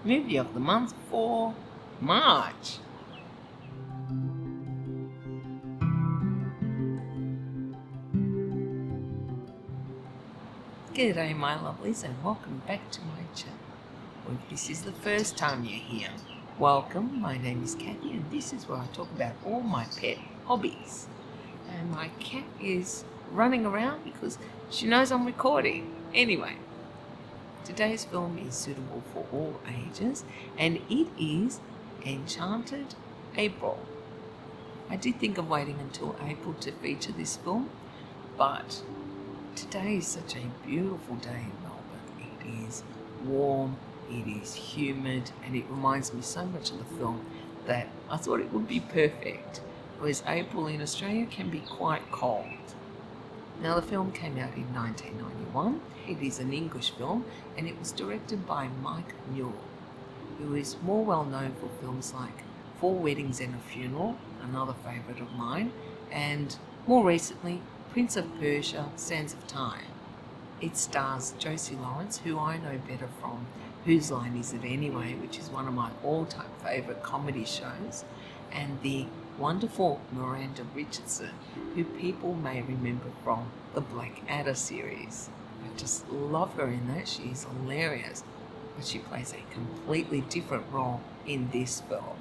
movie of the month for March. G'day my lovelies and welcome back to my channel. Well, if this is the first time you're here, welcome. My name is Kathy and this is where I talk about all my pet hobbies. And my cat is running around because she knows I'm recording. Anyway, today's film is suitable for all ages and it is Enchanted April. I did think of waiting until April to feature this film, but today is such a beautiful day in Melbourne. It is warm, it is humid, and it reminds me so much of the film that I thought it would be perfect, whereas April in Australia can be quite cold. Now, the film came out in 1991. It is an English film, and it was directed by Mike Newell, who is more well known for films like Four Weddings and a Funeral, another favourite of mine, and more recently, Prince of Persia, Sands of Time. It stars Josie Lawrence, who I know better from Whose Line Is It Anyway, which is one of my all-time favourite comedy shows, and the wonderful Miranda Richardson, who people may remember from the Blackadder series. I just love her in that. She is hilarious, but she plays a completely different role in this film.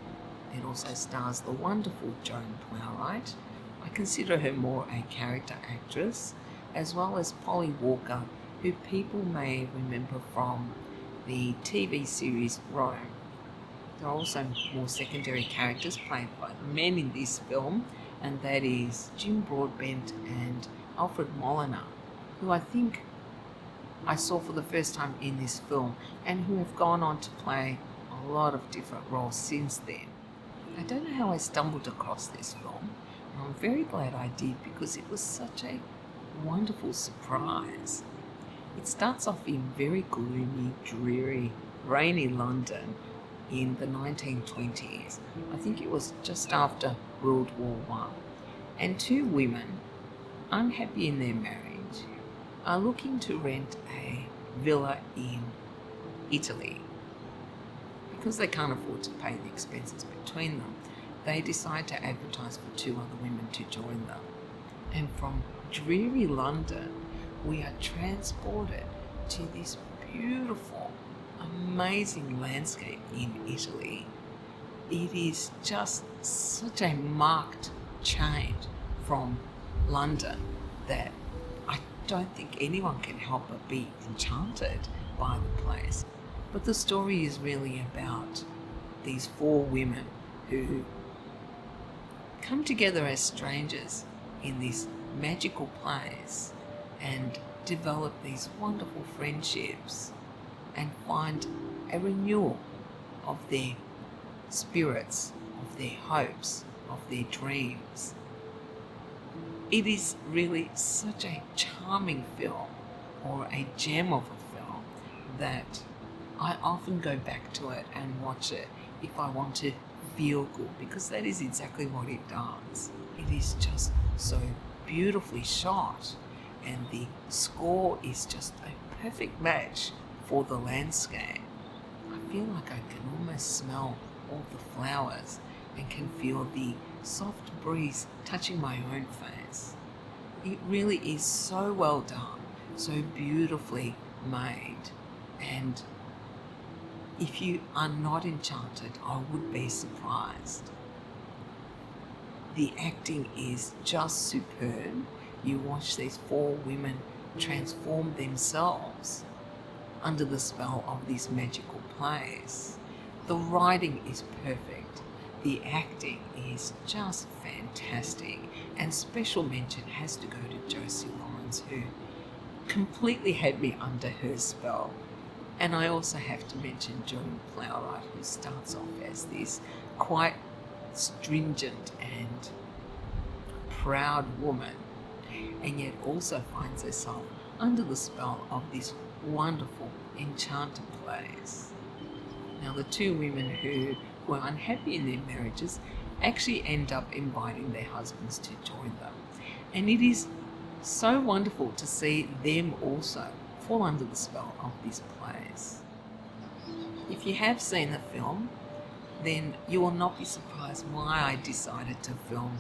It also stars the wonderful Joan Plowright. I consider her more a character actress, as well as Polly Walker, who people may remember from the TV series Rome. There are also more secondary characters played by men in this film, and that is Jim Broadbent and Alfred Molina, who I think I saw for the first time in this film, and who have gone on to play a lot of different roles since then. I don't know how I stumbled across this film. I'm very glad I did because it was such a wonderful surprise. It starts off in very gloomy, dreary, rainy London in the 1920s. I think it was just after World War I. And two women, unhappy in their marriage, are looking to rent a villa in Italy. Because they can't afford to pay the expenses between them, they decide to advertise for two other women to join them. And from dreary London, we are transported to this beautiful, amazing landscape in Italy. It is just such a marked change from London that I don't think anyone can help but be enchanted by the place. But the story is really about these four women who come together as strangers in this magical place and develop these wonderful friendships and find a renewal of their spirits, of their hopes, of their dreams. It is really such a charming film, or a gem of a film, that I often go back to it and watch it if I want to feel good, because that is exactly what it does. It is just so beautifully shot, and the score is just a perfect match for the landscape. I feel like I can almost smell all the flowers and can feel the soft breeze touching my own face. It really is so well done, so beautifully made, and if you are not enchanted, I would be surprised. The acting is just superb. You watch these four women transform themselves under the spell of this magical place. The writing is perfect. The acting is just fantastic. And special mention has to go to Josie Lawrence, who completely had me under her spell. And I also have to mention Joan Plowright, who starts off as this quite stringent and proud woman, and yet also finds herself under the spell of this wonderful, enchanted place. Now, the two women who were unhappy in their marriages actually end up inviting their husbands to join them. And it is so wonderful to see them also fall under the spell of this place. If you have seen the film, then you will not be surprised why I decided to film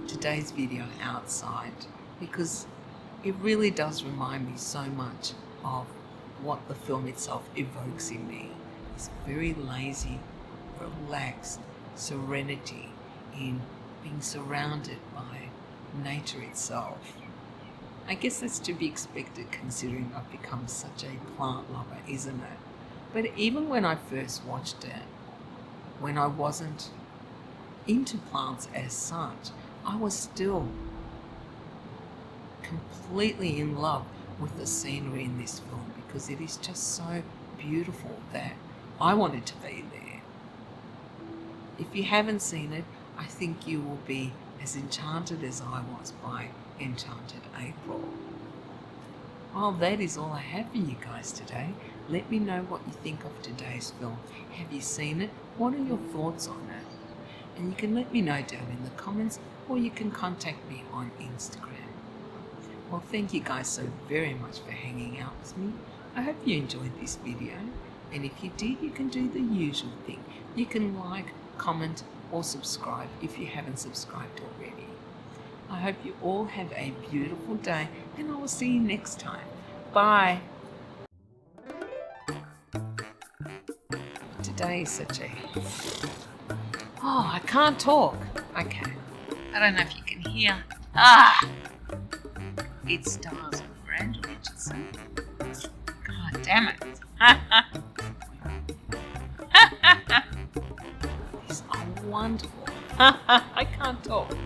today's video outside, because it really does remind me so much of what the film itself evokes in me. It's very lazy, relaxed serenity in being surrounded by nature itself. I guess that's to be expected considering I've become such a plant lover, isn't it? But even when I first watched it, when I wasn't into plants as such, I was still completely in love with the scenery in this film, because it is just so beautiful that I wanted to be there. If you haven't seen it, I think you will be as enchanted as I was by Enchanted April. Well, that is all I have for you guys today. Let me know what you think of today's film. Have you seen it? What are your thoughts on it? And you can let me know down in the comments, or you can contact me on Instagram. Well, thank you guys so very much for hanging out with me. I hope you enjoyed this video. And if you did, you can do the usual thing. You can like, comment, or subscribe if you haven't subscribed already. I hope you all have a beautiful day, and I will see you next time. Bye. Today is such a... Oh, I can't talk. Okay. I don't know if you can hear. It stars Brand Richardson. God damn it. These are wonderful. I can't talk.